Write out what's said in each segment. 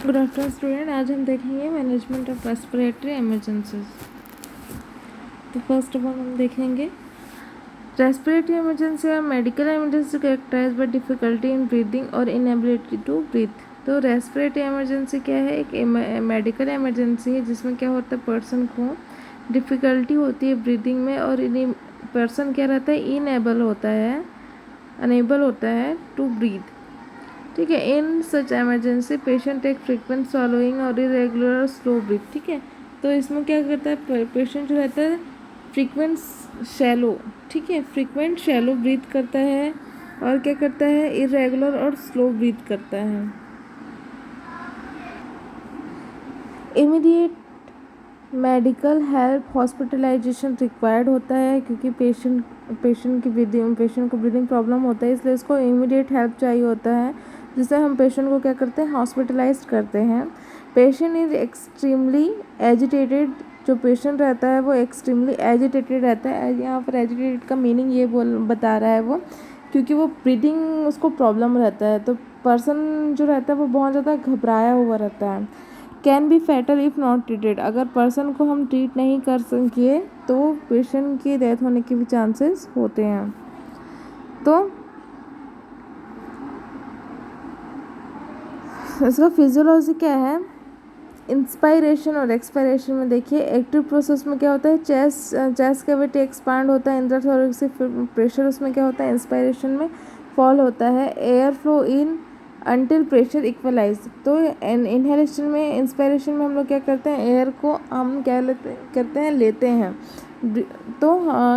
Good afternoon student. आज हम देखेंगे मैनेजमेंट ऑफ रेस्पिरेटरी इमरजेंसीज। तो फर्स्ट ऑफ ऑल हम देखेंगे रेस्पिरेटरी इमरजेंसी और medical emergency characterize by difficulty in breathing और इनएबिलिटी टू ब्रीथ। तो रेस्पिरेटरी इमरजेंसी क्या है? एक मेडिकल इमरजेंसी है जिसमें क्या होता है, पर्सन को डिफ़िकल्टी होती है ब्रीदिंग में और पर्सन क्या रहता है, अनेबल होता है टू ब्रीथ। ठीक है। In such emergency patient take frequent swallowing और इरेगुलर और स्लो ब्रीथ। ठीक है। तो इसमें क्या करता है, पेशेंट जो रहता है फ्रीक्वेंट शैलो, ठीक है, फ्रीक्वेंट शैलो ब्रीथ करता है और क्या करता है, इरेगुलर और स्लो ब्रीथ करता है। Immediate medical help hospitalization required होता है क्योंकि पेशेंट को ब्रीदिंग प्रॉब्लम होता है, इसलिए इसको इमीडिएट हेल्प चाहिए होता है, जिससे हम पेशेंट को क्या करते हैं, हॉस्पिटलाइज करते हैं। पेशेंट इज एक्सट्रीमली एजिटेटेड, जो पेशेंट रहता है वो एक्सट्रीमली एजिटेटेड रहता है। यहाँ पर एजिटेटेड का मीनिंग ये बता रहा है वो, क्योंकि वो ब्रीदिंग उसको प्रॉब्लम रहता है, तो पर्सन जो रहता है वो बहुत ज़्यादा घबराया हुआ रहता है। Can be fatal if not treated, अगर पर्सन को हम ट्रीट नहीं कर सके तो पेशेंट की डेथ होने के भी चांसेस होते हैं। तो इसका फिजियोलॉजी क्या है, इंस्पायरेशन और एक्सपायरेशन में देखिए, एक्टिव प्रोसेस में क्या होता है, चेस्ट कैविटी एक्सपांड होता है, इंट्राथोरेसिक प्रेशर उसमें क्या होता है, इंस्पायरेशन में फॉल होता है, air flow in until pressure equalize. तो इनहेलेशन में, इंस्पायरेशन में हम लोग क्या करते हैं, एयर को हम क्या लेते हैं। तो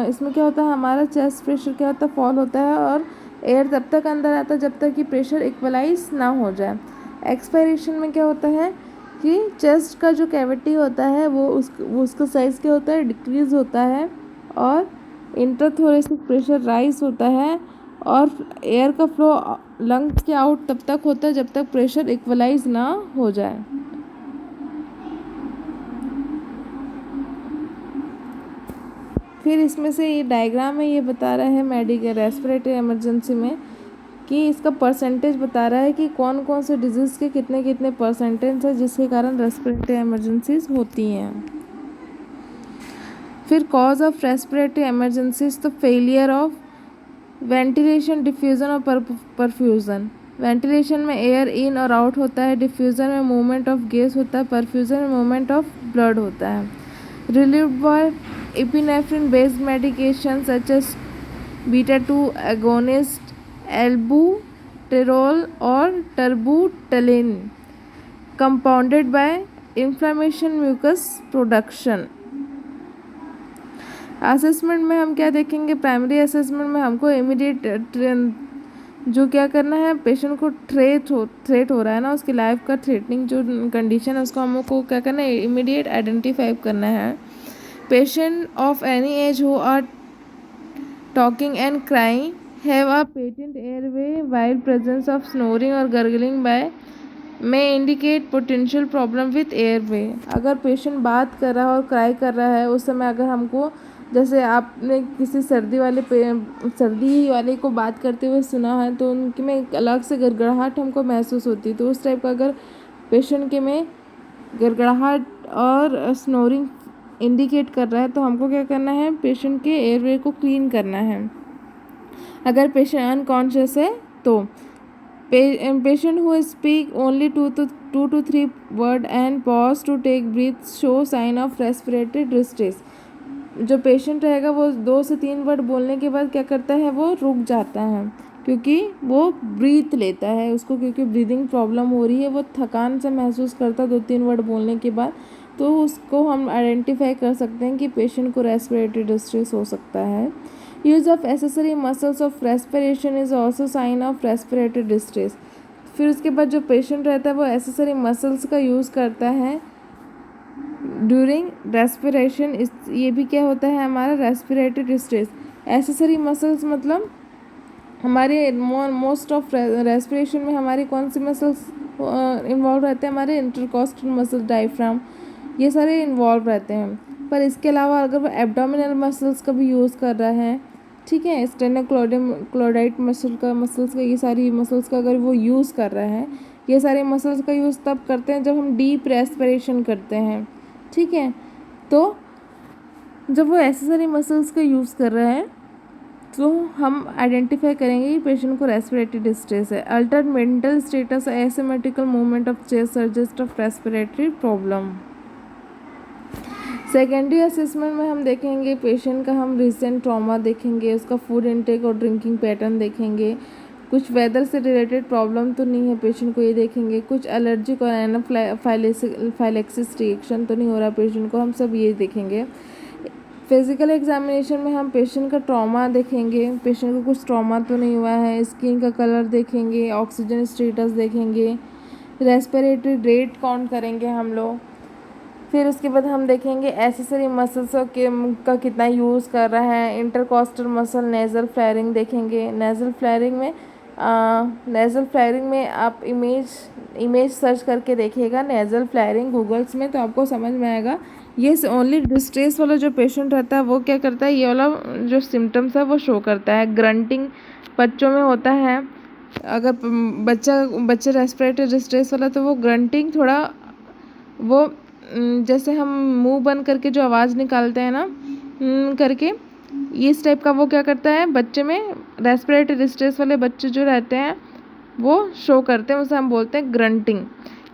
इसमें क्या होता है, हमारा चेस्ट प्रेशर क्या होता है, फॉल होता है और एयर तब तक अंदर आता है जब तक कि प्रेशर इक्वलाइज ना हो जाए। एक्सपायरेशन में क्या होता है कि चेस्ट का जो कैविटी होता है वो उसका साइज़ क्या होता है, डिक्रीज़ होता है और इंट्राथोरेसिक प्रेशर राइज होता है और एयर का फ्लो लंग्स के आउट तब तक होता है जब तक प्रेशर इक्वलाइज ना हो जाए। फिर इसमें से ये डायग्राम में ये बता रहा है मेडिकल रेस्पिरेटरी इमरजेंसी में कि इसका परसेंटेज बता रहा है कि कौन कौन से डिजीज़ के कितने कितने परसेंटेज है जिसके कारण रेस्पिरेटरी इमरजेंसीज होती हैं। फिर कॉज ऑफ रेस्पिरेटरी इमरजेंसीज, तो फेलियर ऑफ वेंटिलेशन, डिफ्यूज़न और परफ्यूज़न। वेंटिलेशन में एयर इन और आउट होता है, डिफ्यूज़न में मूवमेंट ऑफ गैस होता है, परफ्यूज़न में मूवमेंट ऑफ ब्लड होता है। Relieved by epinephrine based medication such as beta two agonist, albuterol और terbutaline, compounded by inflammation mucus production. Assessment में हम क्या देखेंगे, प्राइमरी असेसमेंट में हमको इमीडिएट जो क्या करना है, पेशेंट को थ्रेट हो रहा है ना, उसकी लाइफ का थ्रेटनिंग जो कंडीशन है उसको हमको क्या करना है, इमीडिएट आइडेंटिफाई करना है। Patient of any age who are talking and crying have a patent airway while presence of snoring और gargling by may indicate potential problem with airway. अगर पेशेंट बात कर रहा है और क्राई कर रहा है उस समय अगर हमको, जैसे आपने किसी सर्दी वाले को बात करते हुए सुना है तो उनके में एक अलग से गड़गड़ाहट हमको महसूस होती है, तो उस टाइप का अगर पेशेंट के में गड़गड़ाहट और स्नोरिंग इंडिकेट कर रहा है तो हमको क्या करना है, पेशेंट के एयरवे को क्लीन करना है। अगर पेशेंट अनकॉन्शियस है तो patient who speak only 2 to 3 word and pause to take breath show sign of respiratory distress। जो पेशेंट रहेगा वो 2 से 3 वर्ड बोलने के बाद क्या करता है, वो रुक जाता है क्योंकि वो ब्रीथ लेता है उसको, क्योंकि ब्रीदिंग प्रॉब्लम हो रही है, वो थकान से महसूस करता है 2-3 वर्ड बोलने के बाद, तो उसको हम आइडेंटिफाई कर सकते हैं कि पेशेंट को रेस्पिरेटरी डिस्ट्रेस हो सकता है। Use of accessory muscles of respiration is also sign of respiratory distress. फिर उसके बाद जो पेशेंट रहता है वो एसेसरी मसल्स का यूज़ करता है ड्यूरिंग रेस्पिरेशन, ये भी क्या होता है, हमारा रेस्पिरेटरी डिस्ट्रेस। एसेसरी मसल्स मतलब हमारे मोस्ट ऑफ रेस्पिरेशन में हमारी कौन सी मसल्स इन्वॉल्व रहते हैं, हमारे इंटरकॉस्टल मसल, डायफ्राम, ये सारे इन्वॉल्व रहते हैं। पर इसके अलावा अगर वो एब्डोमिनल मसल्स का भी यूज़ कर रहा है ठीक है। स्टेनोक्लोडाइट मसल्स का ये सारी मसल्स का अगर वो यूज़ कर रहा है, ये सारे मसल्स का यूज़ तब करते हैं जब हम डीप रेस्पिरेशन करते हैं, ठीक है। तो जब वो ऐसे सारे मसल्स का यूज़ कर रहा है तो हम आइडेंटिफाई करेंगे कि पेशेंट को रेस्पिरेटरी डिस्ट्रेस है। Altered mental status, asymmetrical movement of chest suggest of respiratory problem. Secondary assessment में हम देखेंगे पेशेंट का, हम रिसेंट ट्रॉमा देखेंगे, उसका फूड इनटेक और ड्रिंकिंग पैटर्न देखेंगे, कुछ वेदर से रिलेटेड प्रॉब्लम तो नहीं है पेशेंट को, ये देखेंगे, कुछ एलर्जिक और एनाफाइलेक्सिस रिएक्शन तो नहीं हो रहा पेशेंट को, हम सब ये देखेंगे। फिजिकल एग्जामिनेशन में हम पेशेंट का ट्रॉमा देखेंगे, पेशेंट को कुछ ट्रॉमा तो नहीं हुआ है, स्किन का कलर देखेंगे, ऑक्सीजन स्टेटस देखेंगे, रेस्पिरेटरी रेट काउंट करेंगे हम लोग। फिर उसके बाद हम देखेंगे एसेसरी मसल्स का कितना यूज़ कर रहा है, इंटरकॉस्टल मसल, नेज़ल फ्लैरिंग देखेंगे। नेज़ल फ्लैरिंग में आप इमेज सर्च करके देखिएगा नेज़ल फ्लैरिंग गूगल्स में, तो आपको समझ में आएगा। ये ओनली डिस्ट्रेस वाला जो पेशेंट रहता है वो क्या करता है, ये वाला जो सिम्टम्स है वो शो करता है। ग्रंटिंग बच्चों में होता है, अगर बच्चे रेस्पिरेटरी डिस्ट्रेस वाला तो वो ग्रंटिंग थोड़ा वो जैसे हम मुंह बंद करके जो आवाज़ निकालते हैं ना करके, इस टाइप का वो क्या करता है बच्चे में, रेस्पिरेटरी डिस्ट्रेस वाले बच्चे जो रहते हैं वो शो करते हैं, उसे हम बोलते हैं ग्रंटिंग।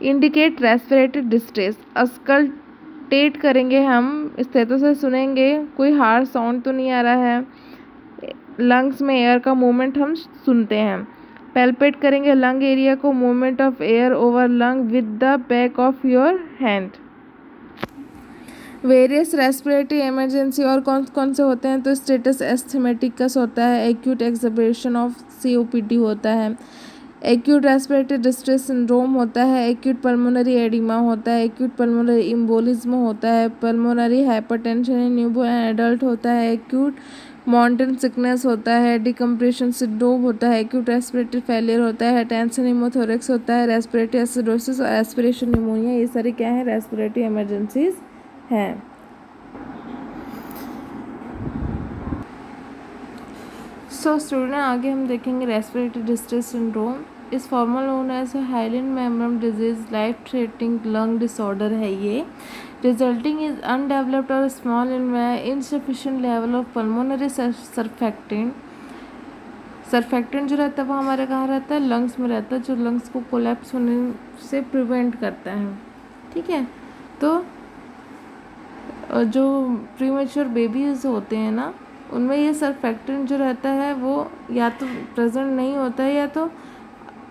इंडिकेट रेस्पिरेटरी डिस्ट्रेस, अस्कल्टेट करेंगे हम, स्टेथो से सुनेंगे कोई हार्श साउंड तो नहीं आ रहा है, लंग्स में एयर का मूवमेंट हम सुनते हैं। पैल्पेट करेंगे लंग एरिया को, movement of air over lung with the back of your hand. Various respiratory emergency और कौन कौन से होते हैं, तो स्टेटस एस्थमेटिकस होता है, एक्यूट एक्सर्बेशन ऑफ COPD होता है, एक्यूट रेस्पिरेटरी डिस्ट्रेस सिंड्रोम होता है, एक्यूट पल्मोनरी एडिमा होता है, एक्यूट पल्मोनरी इम्बोलिज्म होता है, pulmonary hypertension in newborn adult होता है, एक्यूट मॉन्टन सिकनेस होता है, डिकम्प्रेशन सिंड्रोम होता है, एक्यूट रेस्पिरेटरी फेलियर होता है, टेंशन हिमोथोरेक्स होता है, रेस्पिरेटरी एसिडोसिस और एस्पिरेशन निमोनिया, ये सारे क्या है, रेस्पिरेटरी इमरजेंसीज हैं। सो स्टूडेंट, आगे हम देखेंगे respiratory distress syndrome. Is formal known as hyaline membrane disease, life threatening lung disorder है ये, रिजल्टिंग इज अनडेवलप्ड और small insufficient level of pulmonary surfactant. Surfactant जो रहता है वो हमारे कहाँ रहता है, लंग्स में रहता है, जो लंग्स को कोलैप्स होने से प्रिवेंट करता है, ठीक है। तो जो प्रीमेच्योर बेबीज होते हैं ना, उनमें ये सरफेक्टेंट जो रहता है वो या तो प्रेजेंट नहीं होता है, या तो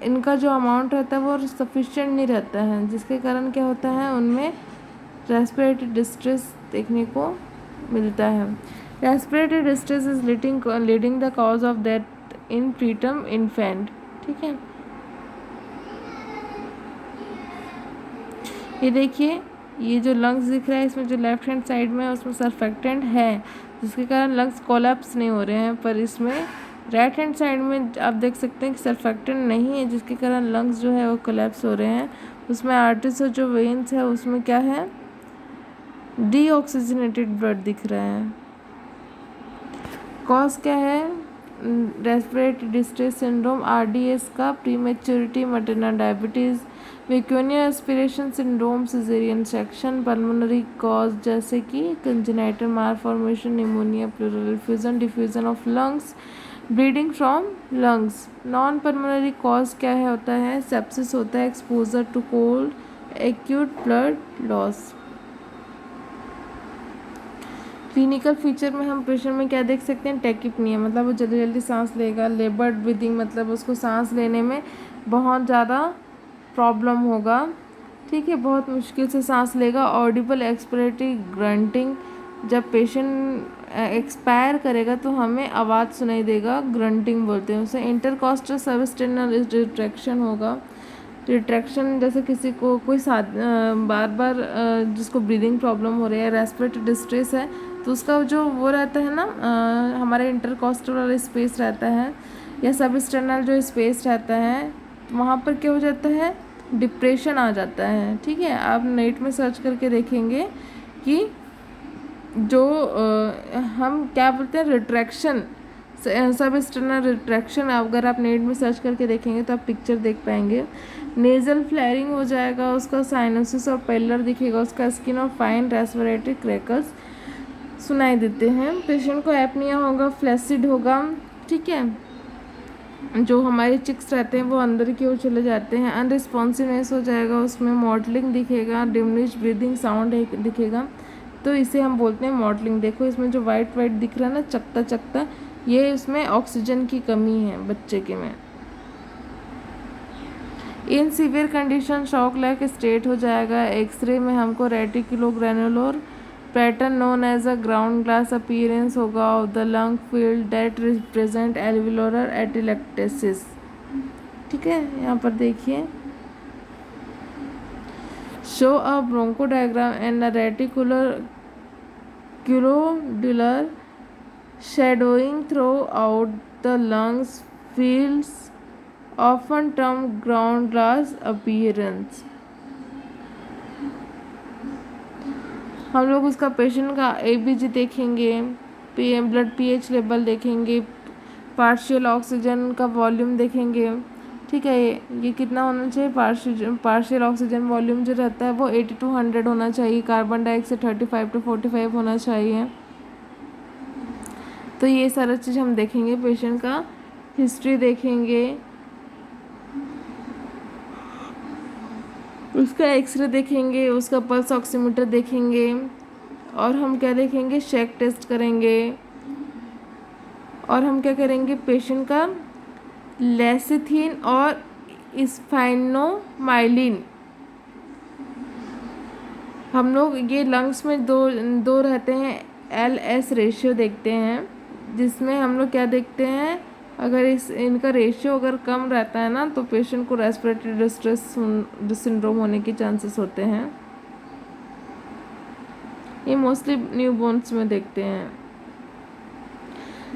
इनका जो अमाउंट रहता है वो सफिशिएंट नहीं रहता है, जिसके कारण क्या होता है उनमें रेस्पिरेटरी डिस्ट्रेस देखने को मिलता है। Respiratory distress is leading the cause of death in preterm infant, ठीक है। ये देखिए, ये जो लंग्स दिख रहा है इसमें जो लेफ्ट हैंड साइड में है उसमें सरफेक्टेंट है, जिसके कारण लंग्स कोलैप्स नहीं हो रहे हैं, पर इसमें राइट हैंड साइड में आप देख सकते हैं कि सरफेक्टेंट नहीं है, जिसके कारण लंग्स जो है वो कोलैप्स हो रहे हैं। उसमें आर्टरीज और जो वेन्स है उसमें क्या है, डीऑक्सीजनेटेड ब्लड दिख रहा है। कॉज क्या है, रेस्पिरेटरी डिस्ट्रेस सिंड्रोम, RDS का, प्रीमेच्योरिटी, मैटरनल डायबिटीज़, वेक्यूनियर aspiration syndrome, caesarean section, pulmonary cause जैसे कि congenital malformation, pneumonia, pleural effusion, diffusion of lungs, bleeding from lungs. Non pulmonary cause क्या है होता है, सेप्सिस होता है, exposure to cold, acute blood loss. Clinical feature में हम पेशेंट में क्या देख सकते हैं, टैकिपनिया मतलब वो जल्दी जल्दी सांस लेगा, लेबर्ड ब्रीदिंग मतलब उसको सांस लेने में बहुत ज़्यादा प्रॉब्लम होगा, ठीक है, बहुत मुश्किल से सांस लेगा। ऑडिबल एक्सपिरेटरी ग्रंटिंग, जब पेशेंट एक्सपायर करेगा तो हमें आवाज़ सुनाई देगा, ग्रंटिंग बोलते हैं उसे। इंटरकॉस्टल सबस्टेनल रिट्रैक्शन होगा, रिट्रैक्शन जैसे किसी को कोई बार बार जिसको ब्रीदिंग प्रॉब्लम हो रही है, रेस्पिरेटरी डिस्ट्रेस है, तो उसका जो वो रहता है ना, हमारे इंटरकॉस्टल वाला स्पेस रहता है या सबस्टेनल जो स्पेस रहता है, वहाँ पर क्या हो जाता है, डिप्रेशन आ जाता है, ठीक है। आप नेट में सर्च करके देखेंगे कि जो हम क्या बोलते हैं, रिट्रैक्शन सब एक्सटर्नल रिट्रैक्शन, अगर आप नेट में सर्च करके देखेंगे तो आप पिक्चर देख पाएंगे। नेजल फ्लेयरिंग हो जाएगा उसका, साइनोसिस और पेलर दिखेगा उसका, स्किन और फाइन रेस्पिरेटरी क्रैकर्स सुनाई देते हैं। पेशेंट को एपनिया होगा, फ्लैसिड होगा, ठीक है, जो हमारे चिक्स रहते हैं वो अंदर की ओर चले जाते हैं। अनरिस्पॉन्सिवनेस हो जाएगा उसमें, मॉडलिंग दिखेगा, डिमिनिश ब्रीदिंग साउंड दिखेगा, तो इसे हम बोलते हैं मॉडलिंग। देखो इसमें जो वाइट वाइट दिख रहा है ना, चकता चकता, ये इसमें ऑक्सीजन की कमी है बच्चे के में। In severe condition shock like state हो जाएगा। एक्सरे में हमको reticulogranular pattern known as a ground glass appearance होगा of the lung field that represent alveolar atelectasis, ठीक है। यहाँ पर देखिए, show a bronchogram and a reticulonodular shadowing throughout the lungs fields often termed ground glass appearance। हम लोग उसका patient का एबीजी देखेंगे, ब्लड पीएच लेवल देखेंगे, पार्शियल ऑक्सीजन का वॉल्यूम देखेंगे, ठीक है। ये कितना होना चाहिए, पार्शियल ऑक्सीजन वॉल्यूम जो रहता है वो 80 to 100 होना चाहिए, कार्बन डाइऑक्साइड 35 to 45 होना चाहिए। तो ये सारा चीज़ हम देखेंगे, पेशेंट का हिस्ट्री देखेंगे, उसका एक्सरे देखेंगे, उसका पल्स ऑक्सीमीटर देखेंगे, और हम क्या देखेंगे, शेक टेस्ट करेंगे, और हम क्या करेंगे, पेशेंट का लेसिथिन और स्फाइनोमाइलिन, हम लोग ये लंग्स में दो रहते हैं, LS रेशियो देखते हैं, जिसमें हम लोग क्या देखते हैं, अगर इनका रेशियो अगर कम रहता है ना तो पेशेंट को रेस्पिरेटरी डिस्ट्रेस सिंड्रोम होने के चांसेस होते हैं। ये मोस्टली न्यूबॉर्न्स में देखते हैं।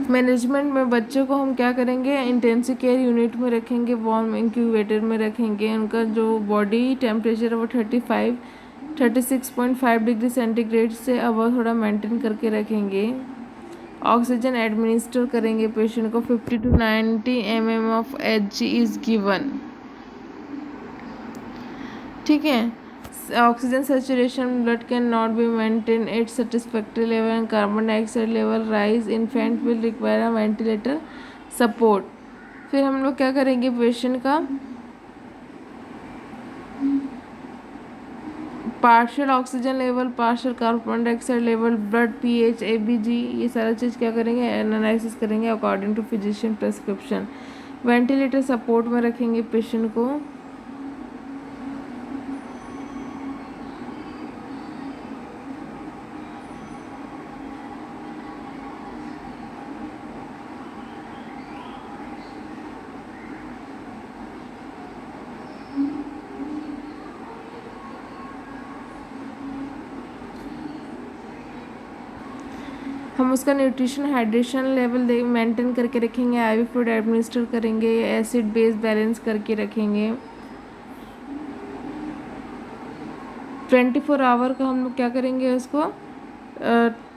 मैनेजमेंट में बच्चों को हम क्या करेंगे, इंटेंसिव केयर यूनिट में रखेंगे, वार्म इंक्यूबेटर में रखेंगे। उनका जो बॉडी टेम्परेचर है वो 36.5 डिग्री सेंटीग्रेड से अब थोड़ा मेंटेन करके रखेंगे। ऑक्सीजन एडमिनिस्टर करेंगे पेशेंट को, 50 to 90 mm of Hg is given, ठीक है। Oxygen saturation blood can not be maintain at satisfactory level and carbon dioxide level rise, infant will require a ventilator support. फिर हम लोग क्या करेंगे, पेशेंट का partial oxygen level, partial carbon dioxide level, blood pH, ABG, ये सारा चीज़ क्या करेंगे, एनालिसिस करेंगे according to physician prescription. Ventilator support में रखेंगे पेशेंट को। हम उसका न्यूट्रिशन हाइड्रेशन लेवल मेंटेन करके रखेंगे, आईवी फ्लूइड एडमिनिस्टर करेंगे, एसिड बेस बैलेंस करके रखेंगे। 24 आवर का हम लोग क्या करेंगे, उसको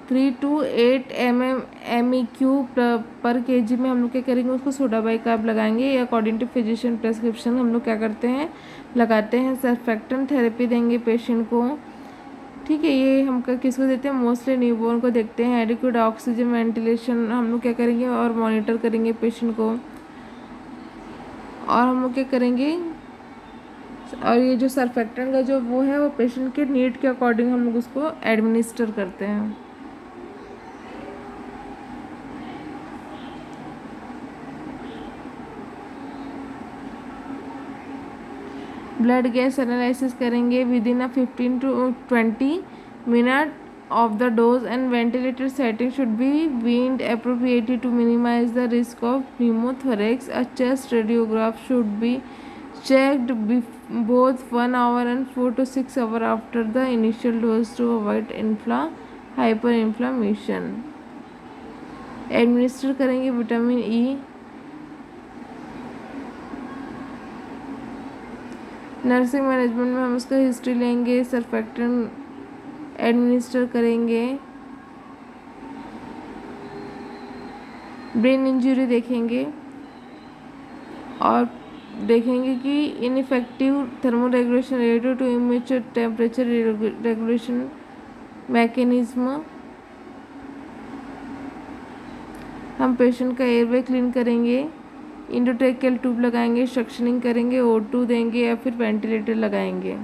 3 to 8 MEQ पर kg में हम लोग क्या करेंगे, उसको सोडा बाइकार्ब लगाएंगे। अकॉर्डिंग टू फिजिशियन प्रेस्क्रिप्शन हम लोग क्या करते हैं, लगाते हैं। सर्फेक्टेंट थेरेपी देंगे पेशेंट को, ठीक है। ये हम किसको देते हैं, मोस्टली न्यूबॉर्न को देखते हैं। एडिक्वेट ऑक्सीजन वेंटिलेशन हम लोग क्या करेंगे और मॉनिटर करेंगे पेशेंट को, और हम लोग क्या करेंगे, और ये जो सर्फेक्टेंट का जो वो है वो पेशेंट के नीड के अकॉर्डिंग हम लोग उसको एडमिनिस्टर करते हैं। ब्लड गैस एनालिसिस करेंगे with in 15 to 20 minute of the dose, and ventilator setting should be weaned appropriately to minimize the risk of pneumothorax. A chest radiograph should be checked both 1 hour and 4 to 6 hours after the initial dose to avoid hyperinflammation. Administer करेंगे vitamin E. Nursing management में हम उसका history लेंगे, surfactant administer करेंगे। Brain injury देखेंगे और देखेंगे कि ineffective thermoregulation related to immature temperature regulation mechanism. हम पेशेंट का एयरवे क्लीन करेंगे, इंडोट्रेकियल ट्यूब लगाएंगे, सक्शनिंग करेंगे, O2 देंगे या फिर वेंटिलेटर लगाएंगे।